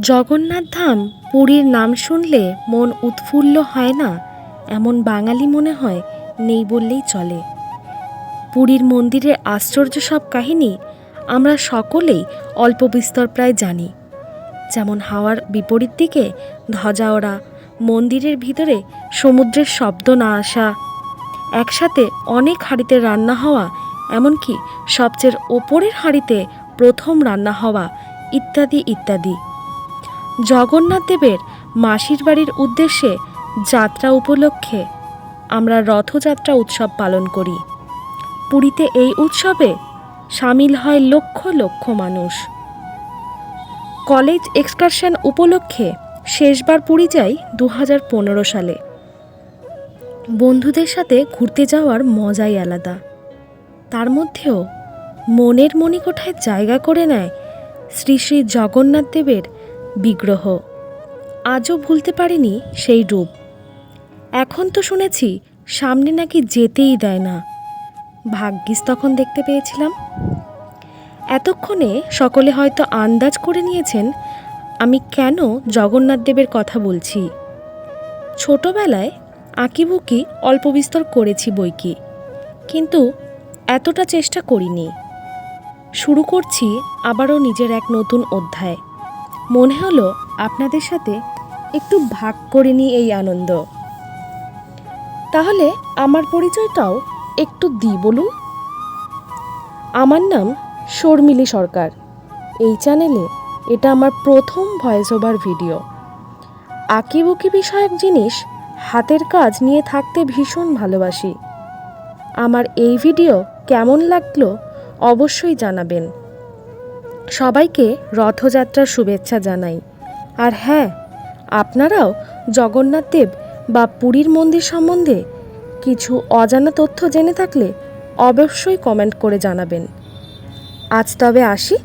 জগন্নাথ ধাম পুরীর নাম শুনলে মন উৎফুল্ল হয় না এমন বাঙালি মনে হয় নেই বললেই চলে। পুরীর মন্দিরের আশ্চর্য সব কাহিনী আমরা সকলেই অল্প বিস্তর প্রায় জানি। যেমন হাওয়ার বিপরীত দিকে ধ্বজা ওড়া, মন্দিরের ভিতরে সমুদ্রের শব্দ না আসা, একসাথে অনেক হাঁড়িতে রান্না হওয়া, এমনকি সবচেয়ে ওপরের হাঁড়িতে প্রথম রান্না হওয়া, ইত্যাদি ইত্যাদি। জগন্নাথ দেবের মাসির বাড়ির উদ্দেশ্যে যাত্রা উপলক্ষে আমরা রথযাত্রা উৎসব পালন করি। পুরীতে এই উৎসবে সামিল হয় লক্ষ লক্ষ মানুষ। কলেজ এক্সকারশন উপলক্ষে শেষবার পুরী যাই 2015 সালে। বন্ধুদের সাথে ঘুরতে যাওয়ার মজাই আলাদা। তার মধ্যেও মনের মণিকোঠায় জায়গা করে নেয় শ্রী শ্রী জগন্নাথ দেবের বিগ্রহ। আজও ভুলতে পারিনি সেই রূপ। এখন তো শুনেছি সামনে নাকি যেতেই দেয় না। ভাগ্যিস তখন দেখতে পেয়েছিলাম। এতক্ষণে সকলে হয়তো আন্দাজ করে নিয়েছেন আমি কেন জগন্নাথ দেবের কথা বলছি। ছোটবেলায় আঁকিবুকি অল্প বিস্তর করেছি বইকি, কিন্তু এতটা চেষ্টা করিনি। শুরু করছি আবারও নিজের এক নতুন অধ্যায়। মনে হলো আপনাদের সাথে একটু ভাগ করে নিই এই আনন্দ। তাহলে আমার পরিচয়টাও একটু দিই বলুন। আমার নাম শর্মিলী সরকার। এই চ্যানেলে এটা আমার প্রথম ভয়েস ওভার ভিডিও। আঁকিবুকি বিষয়ক জিনিস, হাতের কাজ নিয়ে থাকতে ভীষণ ভালোবাসি। আমার এই ভিডিও কেমন লাগলো অবশ্যই জানাবেন। সবাইকে রথযাত্রার শুভেচ্ছা জানাই। আর হ্যাঁ, আপনারাও জগন্নাথ দেব বা পুরীর মন্দির সম্বন্ধে কিছু অজানা তথ্য জেনে থাকলে অবশ্যই কমেন্ট করে জানাবেন। আজ তবে আসি।